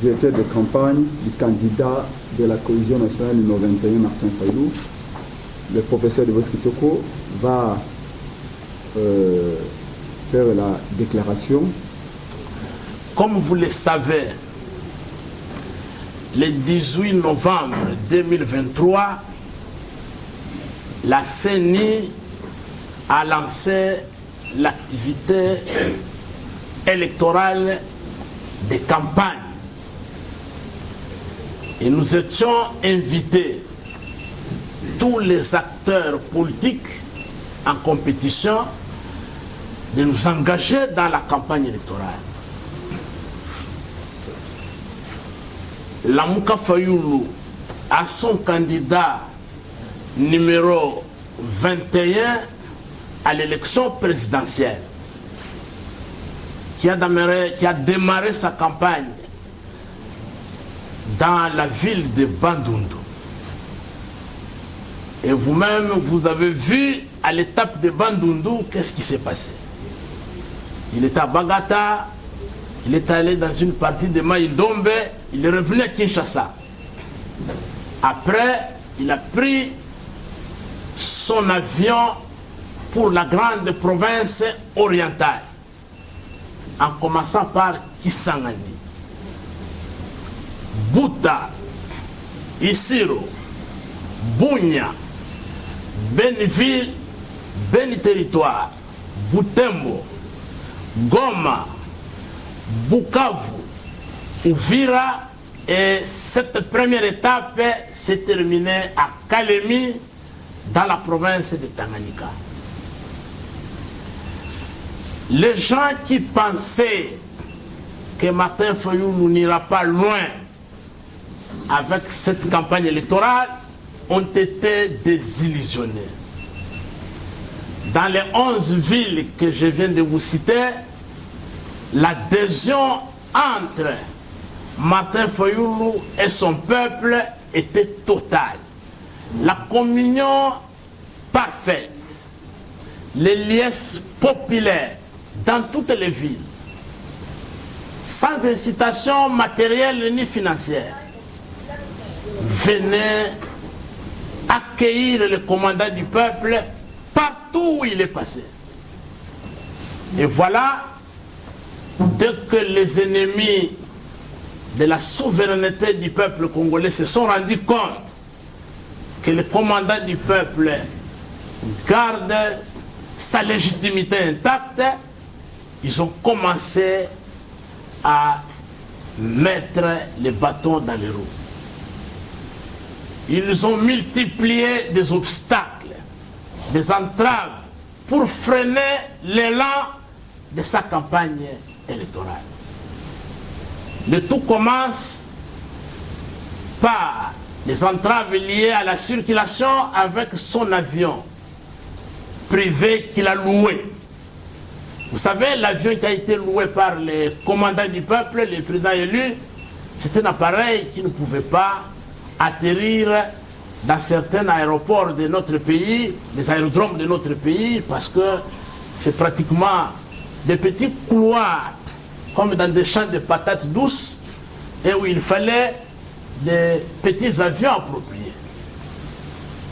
directeur de campagne du candidat de la cohésion nationale numéro 21, Martin Fayulu. Le professeur de Kitoko va faire la déclaration. Comme vous le savez, le 18 novembre 2023, la CENI a lancé l'activité électorale de campagne. Et nous étions invités, tous les acteurs politiques en compétition, de nous engager dans la campagne électorale. Lamouka Fayulu a son candidat numéro 21 à l'élection présidentielle, qui a démarré sa campagne dans la ville de Bandundu. Et vous-même, vous avez vu à l'étape de Bandundu, qu'est-ce qui s'est passé. Il est à Bagata, il est allé dans une partie de Maïdombe, il est revenu à Kinshasa. Après, il a pris son avion pour la grande province orientale, en commençant par Kisangani, Buta, Isiro, Bunya, Beniville, Beni Territoire, Butembo, Goma, Bukavu, Uvira, et cette première étape s'est terminée à Kalemi, dans la province de Tanganyika. Les gens qui pensaient que Martin Fayulu n'ira pas loin avec cette campagne électorale ont été désillusionnés. Dans les 11 villes que je viens de vous citer, l'adhésion entre Martin Fayulu et son peuple était totale. La communion parfaite, les liesses populaires dans toutes les villes, sans incitation matérielle ni financière, venaient accueillir le commandant du peuple partout où il est passé. Et voilà, dès que les ennemis de la souveraineté du peuple congolais se sont rendus compte que le commandant du peuple garde sa légitimité intacte, ils ont commencé à mettre les bâtons dans les roues. Ils ont multiplié des obstacles, des entraves pour freiner l'élan de sa campagne électorale. Le tout commence par les entraves liées à la circulation avec son avion privé qu'il a loué. Vous savez, l'avion qui a été loué par les commandants du peuple, les présidents élus, c'est un appareil qui ne pouvait pas atterrir dans certains aéroports de notre pays, les aérodromes de notre pays, parce que c'est pratiquement des petits couloirs, comme dans des champs de patates douces, et où il fallait des petits avions appropriés.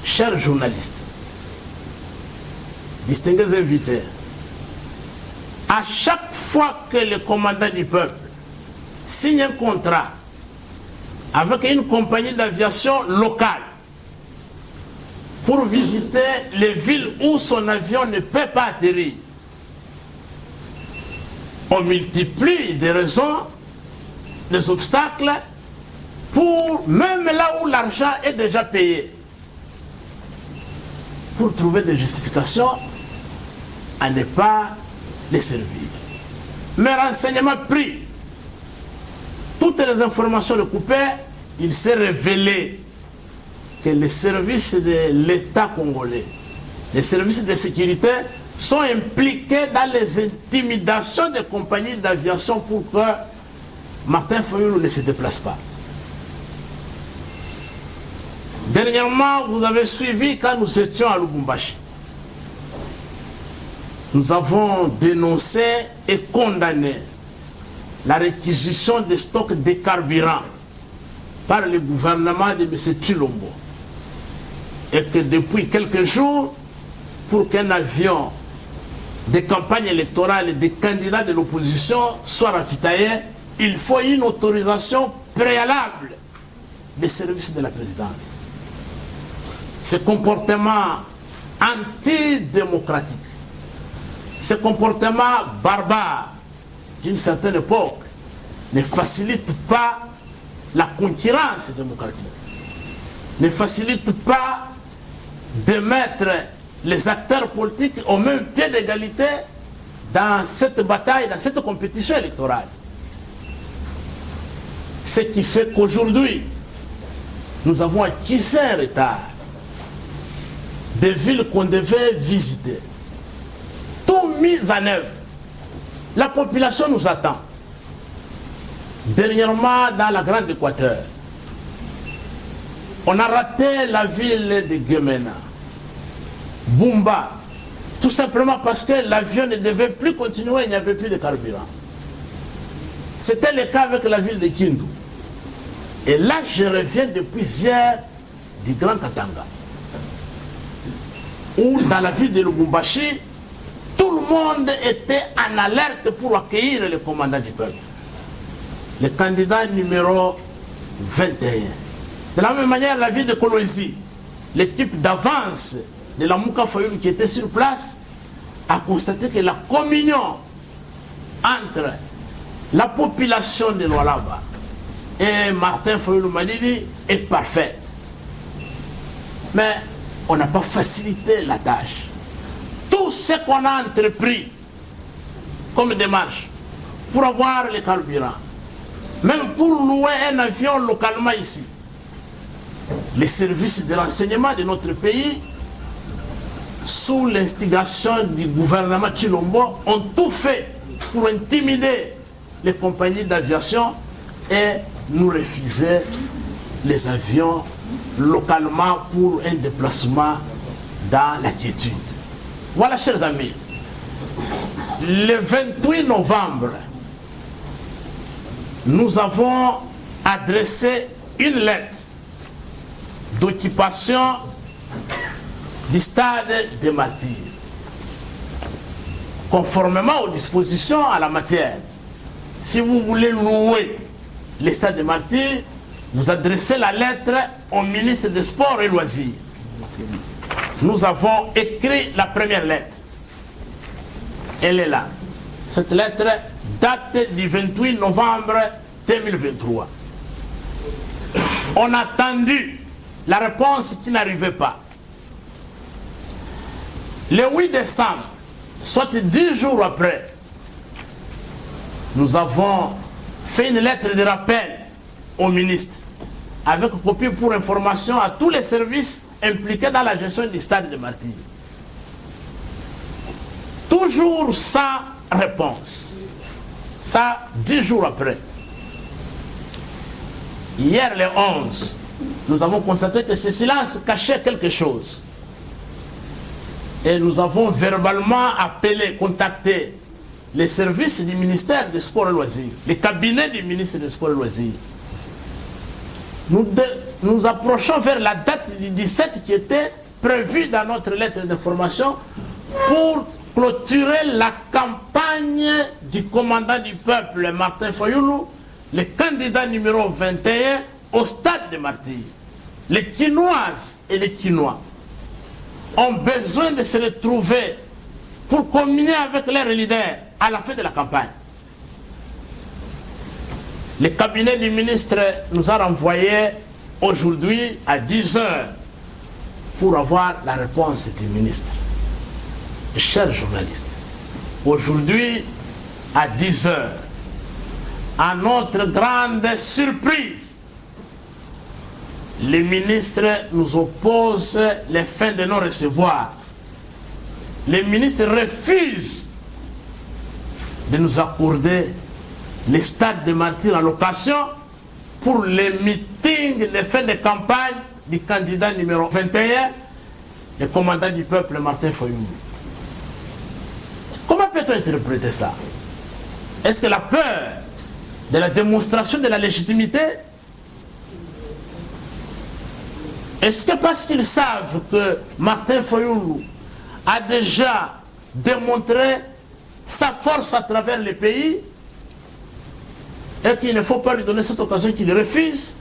Chers journalistes, distingués invités, à chaque fois que le commandant du peuple signe un contrat avec une compagnie d'aviation locale pour visiter les villes où son avion ne peut pas atterrir, on multiplie des raisons, des obstacles, pour même là où l'argent est déjà payé, pour trouver des justifications à ne pas les servir. Mais renseignements pris, toutes les informations recoupées, il s'est révélé que les services de l'État congolais, les services de sécurité, sont impliqués dans les intimidations des compagnies d'aviation pour que Martin Fayulu ne se déplace pas. Dernièrement, vous avez suivi quand nous étions à Lubumbashi. Nous avons dénoncé et condamné la réquisition des stocks de carburant par le gouvernement de M. Tshilombo. Et que depuis quelques jours, pour qu'un avion de campagne électorale des candidats de l'opposition soit ravitaillé, il faut une autorisation préalable des services de la présidence. Ce comportement antidémocratique, ce comportement barbare d'une certaine époque ne facilite pas la concurrence démocratique, ne facilite pas de mettre les acteurs politiques au même pied d'égalité dans cette bataille, dans cette compétition électorale. Ce qui fait qu'aujourd'hui, nous avons acquis un retard. Des villes qu'on devait visiter, tout mis en œuvre. La population nous attend. Dernièrement, dans la Grande Équateur, on a raté la ville de Gemena, Bumba, tout simplement parce que l'avion ne devait plus continuer, il n'y avait plus de carburant. C'était le cas avec la ville de Kindu. Et là, je reviens depuis hier du Grand Katanga, où dans la ville de Lubumbashi, tout le monde était en alerte pour accueillir le commandant du peuple, le candidat numéro 21. De la même manière, la ville de Kolwezi, l'équipe d'avance de la Mouka Fayoum qui était sur place, a constaté que la communion entre la population de Lualaba et Martin Fayoum Madidi est parfaite. Mais on n'a pas facilité la tâche. Tout ce qu'on a entrepris comme démarche pour avoir le carburant, même pour louer un avion localement ici, les services de renseignement de notre pays, sous l'instigation du gouvernement Tshilombo, ont tout fait pour intimider les compagnies d'aviation et nous refuser les avions localement pour un déplacement dans la quiétude. Voilà, chers amis, le 28 novembre, nous avons adressé une lettre d'occupation du stade des Martyrs, conformément aux dispositions à la matière. Si vous voulez louer le stade des Martyrs, vous adressez la lettre au ministre des Sports et Loisirs. Nous avons écrit la première lettre. Elle est là. Cette lettre date du 28 novembre 2023. On a attendu la réponse qui n'arrivait pas. Le 8 décembre, soit 10 jours après, nous avons fait une lettre de rappel au ministre, avec copie pour information à tous les services impliqués dans la gestion du stade de Martyrs. Toujours sans réponse. Ça, 10 jours après. Hier, le 11, nous avons constaté que ce silence cachait quelque chose. Et nous avons verbalement appelé, contacté les services du ministère des Sports et Loisirs, les cabinets du ministère des Sports et Loisirs. Nous approchons vers la date du 17 qui était prévue dans notre lettre d'information pour clôturer la campagne du commandant du peuple, Martin Fayoulou, le candidat numéro 21 au stade de Martyrs. Les Quinoises et les Quinois ont besoin de se retrouver pour communier avec leurs leaders à la fin de la campagne. Le cabinet du ministre nous a renvoyé aujourd'hui à 10 heures pour avoir la réponse du ministre. Chers journalistes, aujourd'hui à 10 heures, à notre grande surprise, le ministre nous oppose les fins de non-recevoir. Le ministre refuse de nous accorder le stade de Martyrs en location pour les meetings de fin de campagne du candidat numéro 21, le commandant du peuple Martin Fayoulou. Comment peut-on interpréter ça? Est-ce que la peur de la démonstration de la légitimité? Est-ce que parce qu'ils savent que Martin Fayulu a déjà démontré sa force à travers le pays et qu'il ne faut pas lui donner cette occasion qu'il refuse?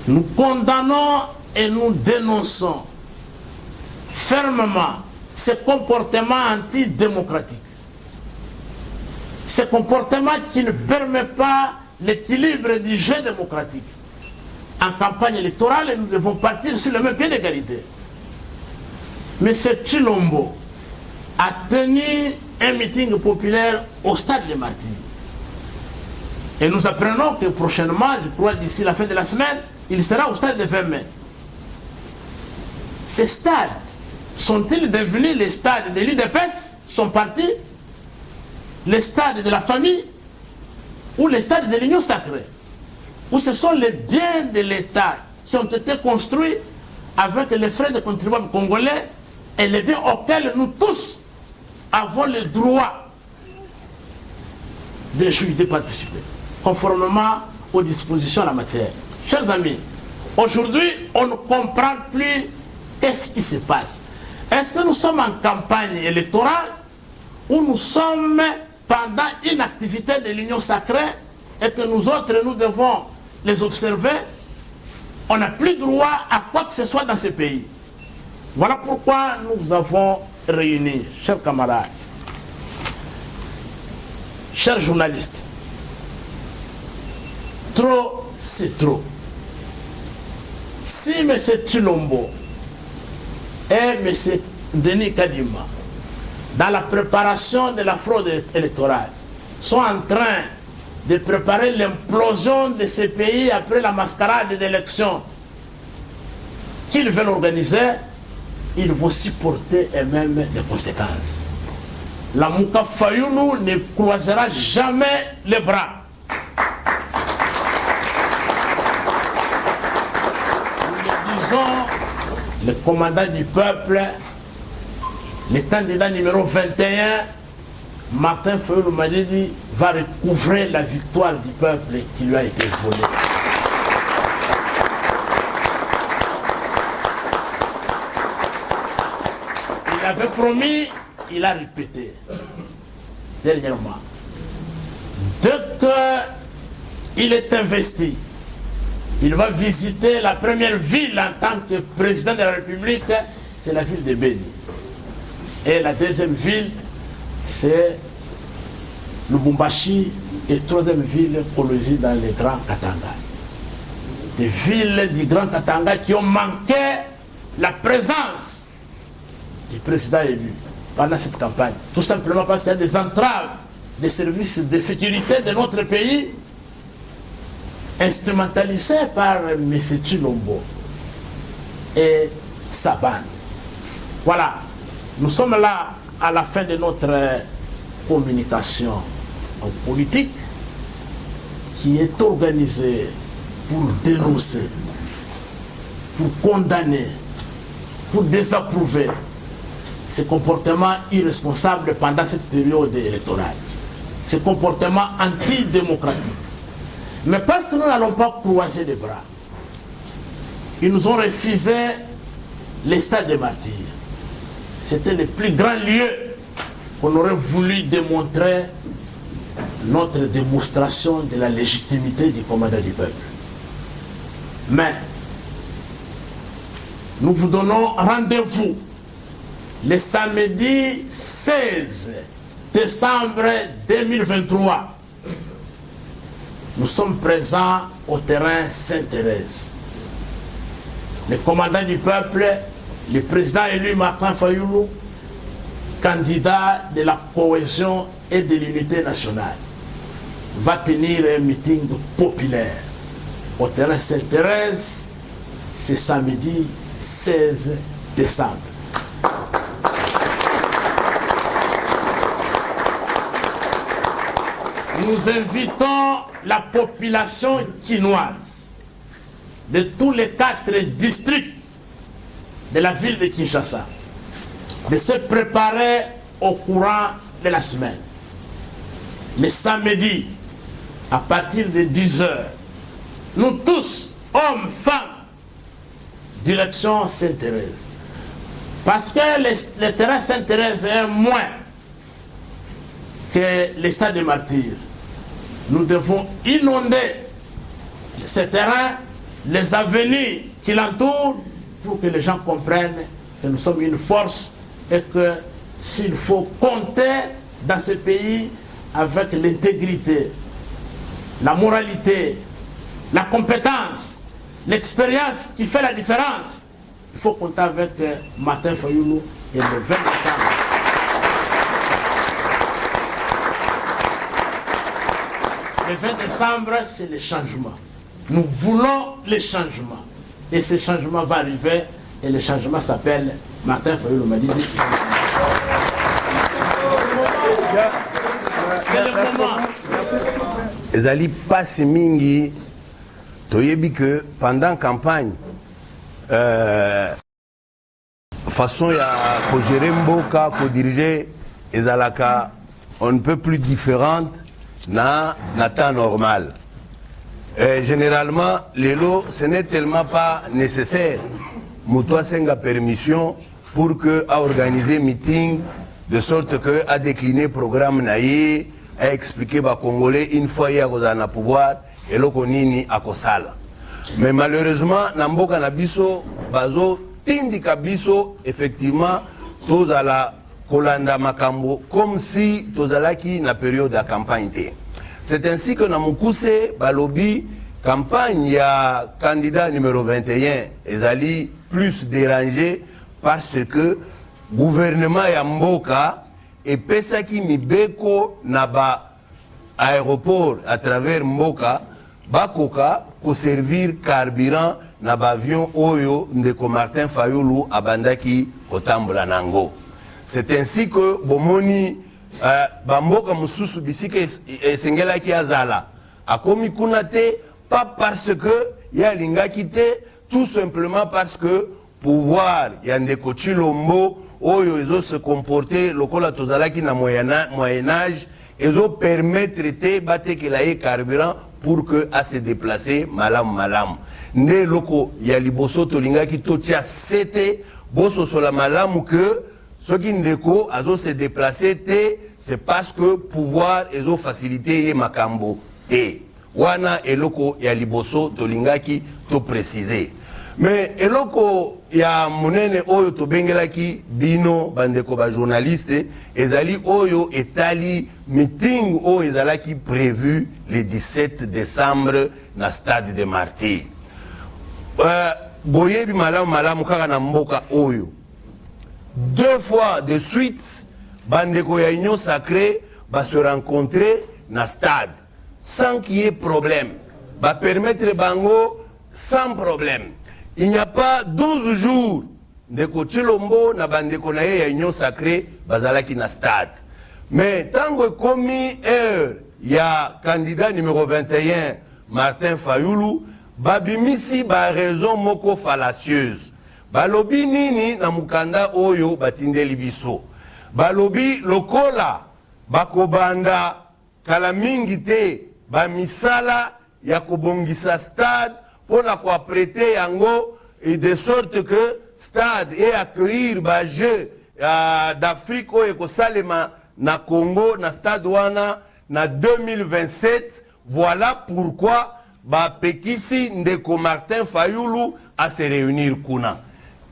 Nous condamnons et nous dénonçons fermement ce comportement antidémocratique, ce comportement qui ne permet pas l'équilibre du jeu démocratique. En campagne électorale, nous devons partir sur le même pied d'égalité. M. Tshilombo a tenu un meeting populaire au stade des Martyrs. Et nous apprenons que prochainement, je crois d'ici la fin de la semaine, il sera au stade de 20 mai. Ces stades sont-ils devenus les stades de l'UDPS, son parti, les stades de la famille ou les stades de l'Union sacrée? Ou ce sont les biens de l'État qui ont été construits avec les frais des contribuables congolais et les biens auxquels nous tous avons le droit de jouir, de participer, conformément aux dispositions en la matière. Chers amis, aujourd'hui, on ne comprend plus qu'est-ce qui se passe. Est-ce que nous sommes en campagne électorale ou nous sommes pendant une activité de l'Union sacrée et que nous autres, nous devons les observer? On n'a plus droit à quoi que ce soit dans ce pays. Voilà pourquoi nous avons réuni, chers camarades, chers journalistes. Trop, c'est trop. Si M. Tshilombo et M. Denis Kadima, dans la préparation de la fraude électorale, sont en train de préparer l'implosion de ce pays après la mascarade d'élections qu'ils veulent organiser, ils vont supporter eux-mêmes les conséquences. La Mouka Fayulu ne croisera jamais les bras. Nous le disons, le commandant du peuple, le candidat numéro 21, Martin Fayulu Madidi, va recouvrer la victoire du peuple qui lui a été volée. Il avait promis, il a répété. Dernièrement, dès qu'il est investi, il va visiter la première ville en tant que président de la République, c'est la ville de Beni. Et la deuxième ville, c'est Lubumbashi, et troisième ville, Kolwezi dans le Grand Katanga. Des villes du Grand Katanga qui ont manqué la présence du président élu pendant cette campagne. Tout simplement parce qu'il y a des entraves des services de sécurité de notre pays instrumentalisés par M. Tshilombo et sa bande. Voilà, nous sommes là à la fin de notre communication politique qui est organisée pour dénoncer, pour condamner, pour désapprouver ces comportements irresponsables pendant cette période électorale, ces comportements antidémocratiques. Mais parce que nous n'allons pas croiser les bras, ils nous ont refusé les stades des Martyrs. C'était le plus grand lieu qu'on aurait voulu démontrer notre démonstration de la légitimité du commandant du peuple. Mais nous vous donnons rendez-vous le samedi 16 décembre 2023. Nous sommes présents au terrain Sainte-Thérèse. Le commandant du peuple, le président élu Martin Fayulu, candidat de la cohésion et de l'unité nationale, va tenir un meeting populaire au terrain Sainte-Thérèse ce samedi 16 décembre. Nous invitons la population quinoise de tous les 4 districts de la ville de Kinshasa de se préparer au courant de la semaine. Le samedi à partir de 10 heures, nous tous, hommes, femmes, direction Sainte-Thérèse. Parce que le terrain Sainte-Thérèse est moins que le stade des martyrs. Nous devons inonder ce terrain, les avenues qui l'entourent, pour que les gens comprennent que nous sommes une force et que s'il faut compter dans ce pays avec l'intégrité, la moralité, la compétence, l'expérience qui fait la différence, il faut compter avec Martin Fayoulou et le 20 décembre. Le 20 décembre, c'est le changement. Nous voulons le changement. Et ce changement va arriver, et le changement s'appelle Martin Fayoulou Madidi. C'est le moment. Ezali passe mingi, toyebi que pendant campagne, façon ya ko gérer mboka, ko diriger ezalaka on ne peut plus différente na temps normal. Généralement, les lots, ce n'est tellement pas nécessaire. Moutoua senga permission pour que à organiser meeting de sorte que à décliner programme naïe, à expliquer aux Congolais une fois y a un pouvoir et l'oko nini à Kosala. Mais malheureusement, Namboka Nabiso, Bazo, Tindika Biso, effectivement, tous à la Kolanda Makambo, comme si tous à la qui na période de campagne. C'est ainsi que Namukuse, Balobi, campagne, il y a candidat numéro 21, Ezali plus dérangé parce que gouvernement Yamboka et Pesaki Mibeko Naba aéroport à travers Mboka, Bakoka pour servir carburant Naba avion Oyo Ndeko Martin Fayoulou Abandaki Otambla Nango. C'est ainsi que Bomoni Bamboka Mususu Bisike Sengela Kiazala a commis Kunate, pas parce que ya linga quitté, tout simplement parce que pouvoir Yandeko Chilombo Oyo ils se comporter lokola tozalaki na Moyen-Âge, ils ont permettre de battre que la carburant pour que à se déplacer malam. Ne loko ya liboso tolinga ki totia sete boso sola malam que ce qui ndeko azo se déplacer c'est parce que pouvoir ils ont facilité ye makambo te. Wana eloko ya liboso tolingaki to préciser. Mais eloko ya monene oyo to bengelaki bino bandeko ba journaliste ezali oyo etali meeting oyo ezalaki prévu le 17 décembre na stade de Martyrs. Boyebi malamu kaka na mboka oyo. 2 fois de suite bandeko ya Union Sacrée va se rencontrer na stade sans qu'il y ait problème. Va permettre bango sans problème. Il n'y a pas 12 jours de Kochilombo na bandeko na ya Union Sacrée bazalaki na stade. Mais tango komi heure ya candidat numéro 21 Martin Fayoulou babimisi ba raison moko fallacieuse. Balobi nini na mukanda oyo batindeli biso. Balobi lokola bakobanda kala mingi te ba misala ya kobongisa stade pour la quoi prêter yango et de sorte que stade et accueillir ba jeu d'Afrique oyo ko salema na Congo na stade wana na 2027. Voilà pourquoi ba pekisi ndeko Martin Fayoulou à se réunir kuna.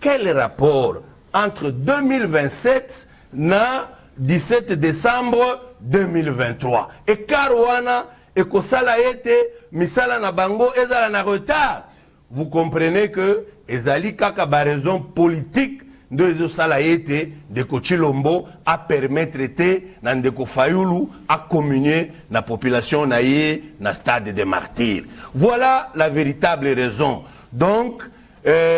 Quel rapport entre 2027 na 17 décembre 2023 et Caruana et Kosala ete misala na bango ezala na retard. Vous comprenez que ezali kaka ba raison politique de sala ete de Kochilombo à permettre te na ndeko Fayoulou à communier na population na ye na stade de Martyrs. Voilà la véritable raison. Donc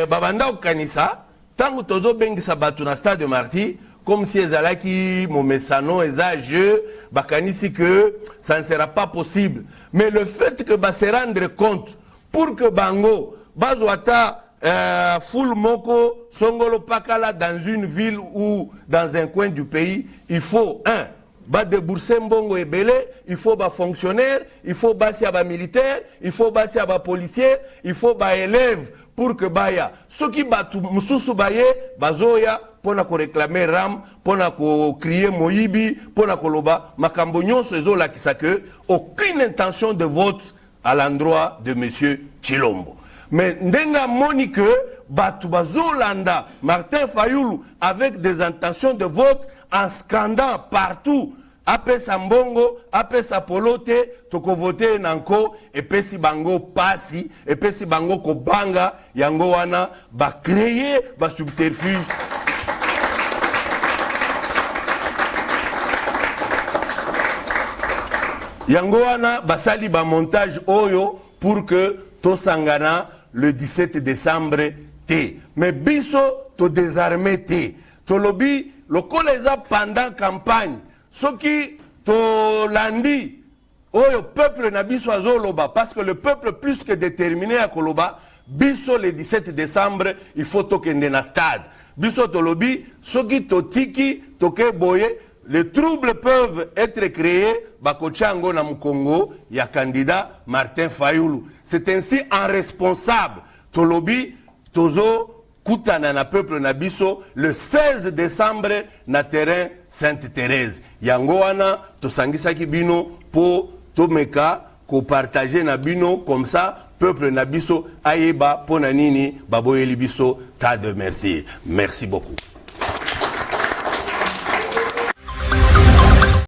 babanda okanisa tango tozo bengisa batu na stade de Martyrs comme si ezalaki momesano ezage bakanisi que ça ne sera pas possible. Mais le fait que ba se rendre compte pour que bango bazwata full moko songolo pakala dans une ville ou dans un coin du pays, il faut ba débourser mbongo ebele, il faut ba fonctionnaire, il faut basi ba militaire, il faut basi ba policier, il faut ba élève pour que baya soki batu mususu baye bazoya pona ko réclamer ram, pona ko crier moyibi, pona ko loba makambo nyonso ezolakisa que aucune intention de vote à l'endroit de monsieur Tshilombo. Mais ndenga moni que batu bazolanda Martin Fayulu avec des intentions de vote en scandant partout. Après sa mbongo, après sa polote, toko voter nanko, et puis si bango pasi, et puis si bango ko banga, yango wana, ba créer, ba subterfuge. Yango wana, ba sali ba montage oyo, pour que to sangana le 17 décembre te. Mais biso, to désarmé te. To lobby, le koleza pendant campagne, ce qui to landi, le peuple na biso azoloba, parce que le peuple plus que déterminé à Koloba, biso le 17 décembre, il faut tokende na stade. Biso to lobby, ce qui to tiki, toke boye, les troubles peuvent être créés, bakochango na Mkongo, ya candidat Martin Fayulu. C'est ainsi un responsable, to lobby, tozo, Koutana na peuple na biso le 16 décembre na terrain Sainte-Thérèse. Yango wana to sangisa ki bino po to meka ko partager na bino comme ça peuple na biso ayeba pona nini baboyeli biso ta de merci. Merci beaucoup.